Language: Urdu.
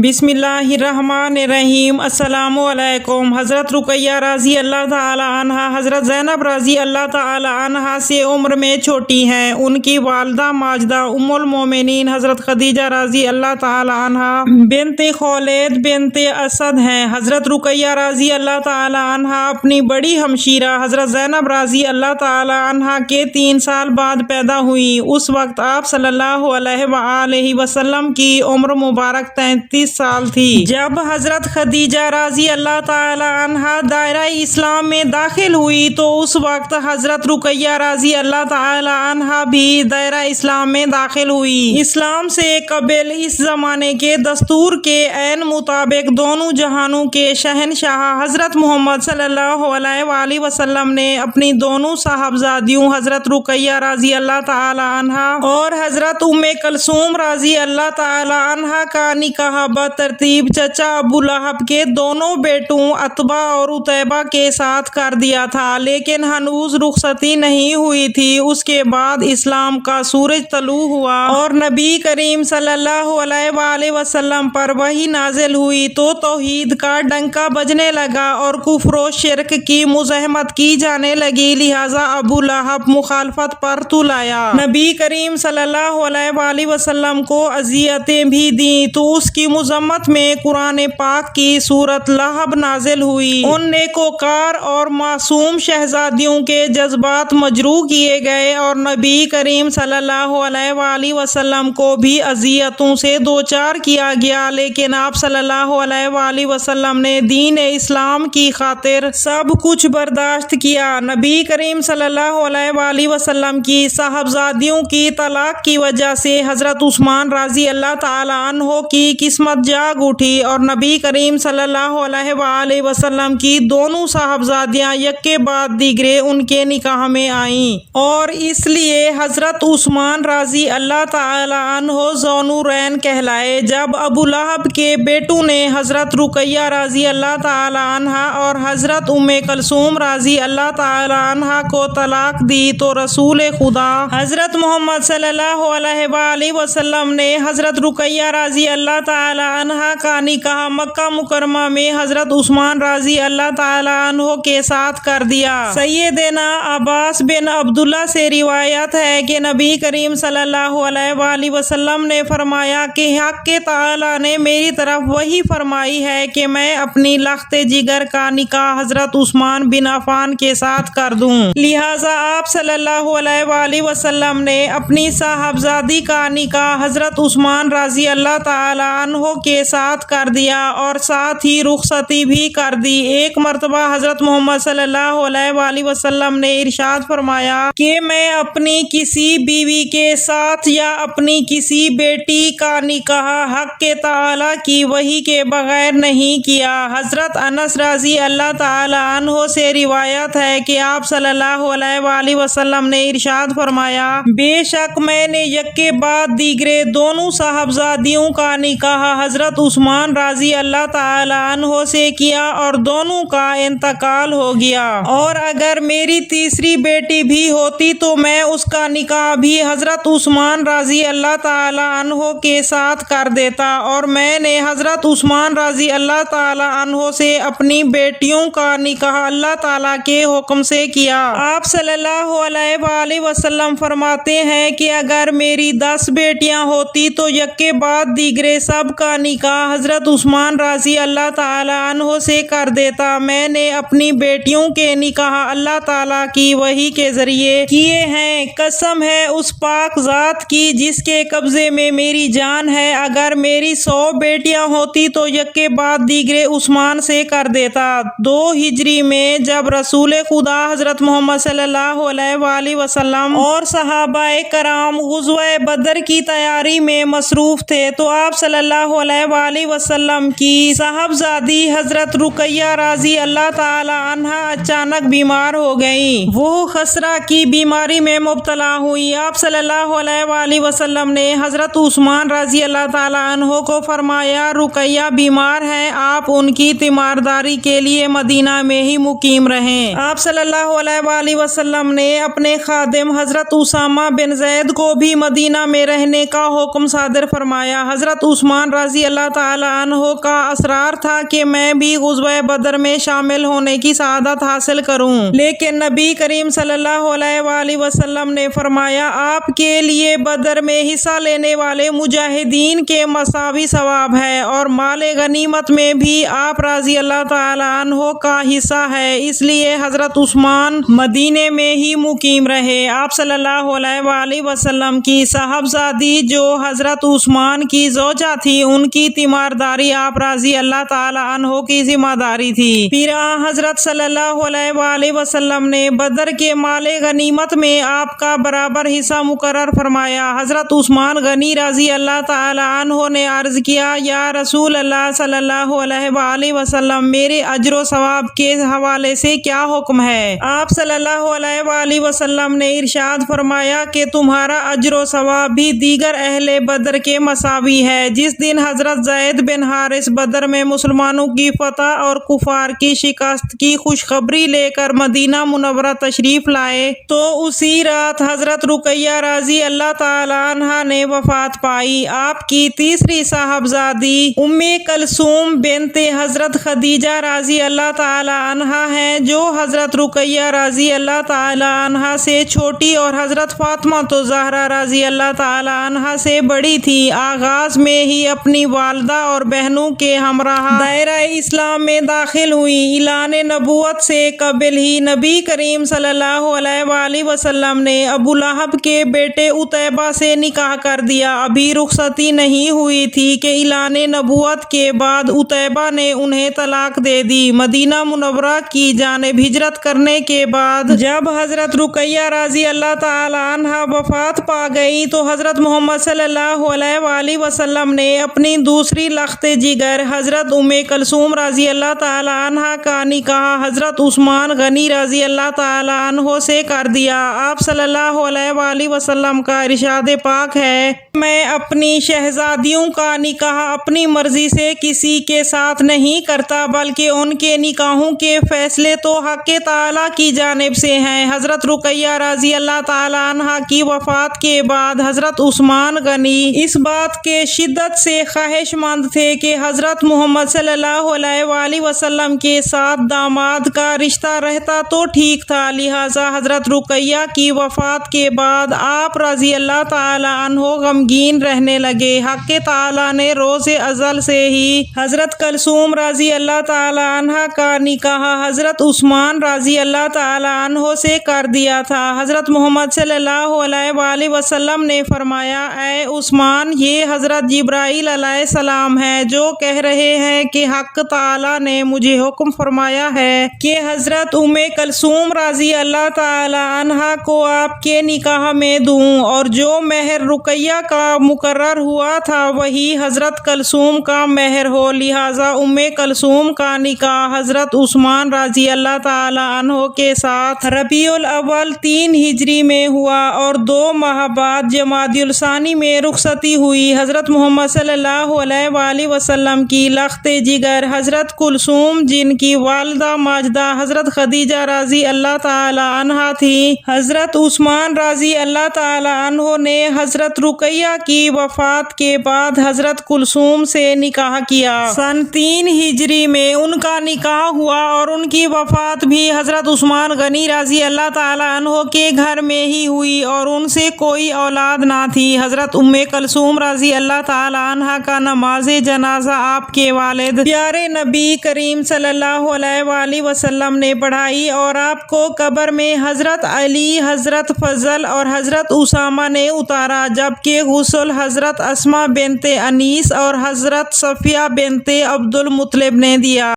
بسم اللہ الرحمن الرحیم۔ السلام علیکم۔ حضرت رقیہ رضی اللہ تعالی عنہا حضرت زینب رضی اللہ تعالی عنہا سے عمر میں چھوٹی ہیں۔ ان کی والدہ ماجدہ ام المومنین حضرت خدیجہ رضی اللہ تعالی عنہا بنت خولید بنت اسد ہیں۔ حضرت رقیہ رضی اللہ تعالی عنہا اپنی بڑی ہمشیرہ حضرت زینب رضی اللہ تعالی عنہا کے 3 سال بعد پیدا ہوئی۔ اس وقت آپ صلی اللہ علیہ وآلہ وسلم کی عمر مبارک 33 سال تھی۔ جب حضرت خدیجہ رضی اللہ تعالی عنہا دائرہ اسلام میں داخل ہوئی تو اس وقت حضرت رقیہ رضی اللہ تعالی عنہا بھی دائرہ اسلام میں داخل ہوئی۔ اسلام سے قبل اس زمانے کے دستور کے عین مطابق دونوں جہانوں کے شہنشاہ حضرت محمد صلی اللہ علیہ وآلہ وسلم نے اپنی دونوں صاحبزادیوں حضرت رقیہ رضی اللہ تعالی عنہا اور حضرت ام کلثوم رضی اللہ تعالی عنہا کا نکاح ترتیب چچا ابو لہب کے دونوں بیٹوں عتبہ اور عتیبہ کے ساتھ کر دیا تھا، لیکن ہنوز رخصتی نہیں ہوئی تھی۔ اس کے بعد اسلام کا سورج طلوع ہوا اور نبی کریم صلی اللہ علیہ وآلہ وسلم پر وحی نازل ہوئی تو توحید کا ڈنکا بجنے لگا اور کفر و شرک کی مزاحمت کی جانے لگی، لہذا ابو لہب مخالفت پر تل آیا۔ نبی کریم صلی اللہ علیہ وآلہ وسلم کو اذیتیں بھی دیں تو اس کی مذمت میں قرآن پاک کی سورۃ لہب نازل ہوئی۔ ان نیکوکار اور معصوم شہزادیوں کے جذبات مجروح کیے گئے اور نبی کریم صلی اللہ علیہ وآلہ وسلم کو بھی اذیتوں سے دوچار کیا گیا، لیکن آپ صلی اللہ علیہ وآلہ وسلم نے دین اسلام کی خاطر سب کچھ برداشت کیا۔ نبی کریم صلی اللہ علیہ وآلہ وسلم کی صاحبزادیوں کی طلاق کی وجہ سے حضرت عثمان رضی اللہ تعالی عنہ کی قسمت جاگ اٹھی اور نبی کریم صلی اللہ علیہ وآلہ وسلم کی دونوں صاحبزادیاں یک کے بعد دیگرے ان کے نکاح میں آئیں اور اس لیے حضرت عثمان رضی اللہ تعالی عنہ ذوالنورین کہلائے۔ جب ابو لہب کے بیٹوں نے حضرت رقیہ رضی اللہ تعالی عنہا اور حضرت ام کلثوم رضی اللہ تعالی عنہا کو طلاق دی تو رسول خدا حضرت محمد صلی اللہ علیہ وآلہ وسلم نے حضرت رقیہ رضی اللہ تعالی عنہا کا نکاح مکہ مکرمہ میں حضرت عثمان رضی اللہ تعالی عنہ کے ساتھ کر دیا۔ سیدنا عباس بن عبداللہ سے روایت ہے کہ نبی کریم صلی اللہ علیہ وآلہ وسلم نے فرمایا کہ حق تعالی نے میری طرف وحی فرمائی ہے کہ میں اپنی لخت جگر کا نکاح حضرت عثمان بن عفان کے ساتھ کر دوں، لہٰذا آپ صلی اللہ علیہ وآلہ وسلم نے اپنی صاحبزادی کا نکاح حضرت عثمان رضی اللہ تعالی عنہ کے ساتھ کر دیا اور ساتھ ہی رخصتی بھی کر دی۔ ایک مرتبہ حضرت محمد صلی اللہ علیہ وآلہ وسلم نے ارشاد فرمایا کہ میں اپنی کسی بیوی کے ساتھ یا اپنی کسی بیٹی کا نکاح حق تعالی کی وحی کے بغیر نہیں کیا۔ حضرت انس رضی اللہ تعالی عنہ سے روایت ہے کہ آپ صلی اللہ علیہ وآلہ وسلم نے ارشاد فرمایا، بے شک میں نے یک کے بعد دیگرے دونوں صاحبزادیوں کا نکاح حضرت عثمان رضی اللہ تعالی عنہ سے کیا اور دونوں کا انتقال ہو گیا، اور اگر میری تیسری بیٹی بھی ہوتی تو میں اس کا نکاح بھی حضرت عثمان رضی اللہ تعالی عنہ کے ساتھ کر دیتا، اور میں نے حضرت عثمان رضی اللہ تعالی عنہ سے اپنی بیٹیوں کا نکاح اللہ تعالی کے حکم سے کیا۔ آپ صلی اللہ علیہ وآلہ وسلم فرماتے ہیں کہ اگر میری 10 بیٹیاں ہوتی تو یک کے بعد دیگرے سب کا نکاح حضرت عثمان رضی اللہ تعالی عنہ سے کر دیتا۔ میں نے اپنی بیٹیوں کے نکاح اللہ تعالی کی وحی کے ذریعے کیے ہیں۔ قسم ہے اس پاک ذات کی جس کے قبضے میں میری جان ہے، اگر میری 100 بیٹیاں ہوتی تو یک کے بعد دیگرے عثمان سے کر دیتا۔ 2 ہجری میں جب رسول خدا حضرت محمد صلی اللہ علیہ وآلہ وسلم اور صحابہ کرام غزوہ بدر کی تیاری میں مصروف تھے تو آپ صلی اللہ علیہ وآلہ وسلم کی صاحبزادی حضرت رقیہ رضی اللہ تعالی عنہا اچانک بیمار ہو گئیں۔ وہ خسرہ کی بیماری میں مبتلا ہوئی۔ آپ صلی اللہ علیہ وآلہ وسلم نے حضرت عثمان رضی اللہ تعالی عنہ کو فرمایا، رقیہ بیمار ہیں، آپ ان کی تیمارداری کے لیے مدینہ میں ہی مقیم رہیں۔ آپ صلی اللہ علیہ وآلہ وسلم نے اپنے خادم حضرت اسامہ بن زید کو بھی مدینہ میں رہنے کا حکم صادر فرمایا۔ حضرت عثمان رضی رضی اللہ تعالیٰ عنہ کا اصرار تھا کہ میں بھی غزوہ بدر میں شامل ہونے کی سعادت حاصل کروں، لیکن نبی کریم صلی اللہ علیہ وآلہ وسلم نے فرمایا آپ کے لیے بدر میں حصہ لینے والے مجاہدین کے مساوی ثواب ہے، اور مال غنیمت میں بھی آپ رضی اللہ تعالیٰ عنہ کا حصہ ہے۔ اس لیے حضرت عثمان مدینے میں ہی مقیم رہے۔ آپ صلی اللہ علیہ وآلہ وسلم کی صاحبزادی جو حضرت عثمان کی زوجہ تھی، ان کی تیمارداری آپ رضی اللہ تعالیٰ عنہ کی ذمہ داری تھی۔ پھر حضرت صلی اللہ علیہ وآلہ وسلم نے بدر کے مال غنیمت میں آپ کا برابر حصہ مقرر فرمایا۔ حضرت عثمان غنی رضی اللہ تعالیٰ عنہ نے عرض کیا، یا رسول اللہ صلی اللہ علیہ وآلہ وسلم، میرے اجر و ثواب کے حوالے سے کیا حکم ہے؟ آپ صلی اللہ علیہ وآلہ وسلم نے ارشاد فرمایا کہ تمہارا اجر و ثواب بھی دیگر اہل بدر کے مساوی ہے۔ جس دن حضرت زید بن حارث بدر میں مسلمانوں کی فتح اور کفار کی شکست کی خوشخبری لے کر مدینہ منورہ تشریف لائے تو اسی رات حضرت رقیہ رضی اللہ تعالیٰ عنہا نے وفات پائی۔ آپ کی تیسری صاحبزادی ام کلثوم بنت حضرت خدیجہ رضی اللہ تعالیٰ عنہا ہیں، جو حضرت رقیہ رضی اللہ تعالیٰ عنہا سے چھوٹی اور حضرت فاطمہ زہرا رضی اللہ تعالیٰ عنہا سے بڑی تھی۔ آغاز میں ہی اپنی والدہ اور بہنوں کے ہمراہ دائرہ اسلام میں داخل ہوئی۔ اعلان نبوت سے قبل ہی نبی کریم صلی اللہ علیہ وآلہ وسلم نے ابو لہب کے بیٹے عتیبہ سے نکاح کر دیا۔ ابھی رخصتی نہیں ہوئی تھی کہ اعلان نبوت کے بعد عتیبہ نے انہیں طلاق دے دی۔ مدینہ منورہ کی جانب ہجرت کرنے کے بعد جب حضرت رقیہ رضی اللہ تعالیٰ عنہا وفات پا گئی تو حضرت محمد صلی اللہ علیہ وآلہ وسلم نے اپنی دوسری لخت جگر حضرت ام کلثوم رضی اللہ تعالیٰ عنہا کا نکاح حضرت عثمان غنی رضی اللہ تعالیٰ عنہ سے کر دیا۔ آپ صلی اللہ علیہ وآلہ وسلم کا ارشاد پاک ہے، میں اپنی شہزادیوں کا نکاح اپنی مرضی سے کسی کے ساتھ نہیں کرتا، بلکہ ان کے نکاحوں کے فیصلے تو حق تعالیٰ کی جانب سے ہیں۔ حضرت رقیہ رضی اللہ تعالیٰ عنہا کی وفات کے بعد حضرت عثمان غنی اس بات کے شدت سے خواہش مند تھے کہ حضرت محمد صلی اللہ علیہ وآلہ وسلم کے ساتھ داماد کا رشتہ رہتا تو ٹھیک تھا، لہٰذا حضرت رقیہ کی وفات کے بعد آپ رضی اللہ تعالیٰ عنہ غمگین رہنے لگے۔ حق تعالیٰ نے روز ازل سے ہی حضرت کلثوم رضی اللہ تعالیٰ عنہ کا نکاح حضرت عثمان رضی اللہ تعالیٰ عنہ سے کر دیا تھا۔ حضرت محمد صلی اللہ علیہ وآلہ وسلم نے فرمایا، اے عثمان، یہ حضرت جبرائیل علیہ السلام ہیں جو کہہ رہے ہیں کہ حق تعالیٰ نے مجھے حکم فرمایا ہے کہ حضرت ام کلثوم رضی اللہ تعالیٰ عنہا کو آپ کے نکاح میں دوں، اور جو مہر رقیہ کا مقرر ہوا تھا وہی حضرت کلثوم کا مہر ہو، لہٰذا ام کلثوم کا نکاح حضرت عثمان رضی اللہ تعالیٰ عنہ کے ساتھ ربیع الاول 3 ہجری میں ہوا، اور 2 ماہ بعد جمادی الثانی میں رخصتی ہوئی۔ حضرت محمد صلی اللہ علیہ وآلہ وسلم کی لخت جگر حضرت کلثوم، جن کی والدہ ماجدہ حضرت خدیجہ رضی اللہ تعالیٰ عنہا تھی، حضرت عثمان رضی اللہ تعالیٰ عنہ نے حضرت رقیہ کی وفات کے بعد حضرت کلثوم سے نکاح کیا۔ سن 3 ہجری میں ان کا نکاح ہوا، اور ان کی وفات بھی حضرت عثمان غنی رضی اللہ تعالیٰ عنہ کے گھر میں ہی ہوئی، اور ان سے کوئی اولاد نہ تھی۔ حضرت ام کلثوم رضی اللہ تعالیٰ عنہا کا نماز جنازہ آپ کے والد پیارے نبی کریم صلی اللہ علیہ وآلہ وسلم نے پڑھائی، اور آپ کو قبر میں حضرت علی، حضرت فضل اور حضرت اسامہ نے اتارا، جبکہ غسل حضرت اسماء بنت انیس اور حضرت صفیہ بنت عبد المطلب نے دیا۔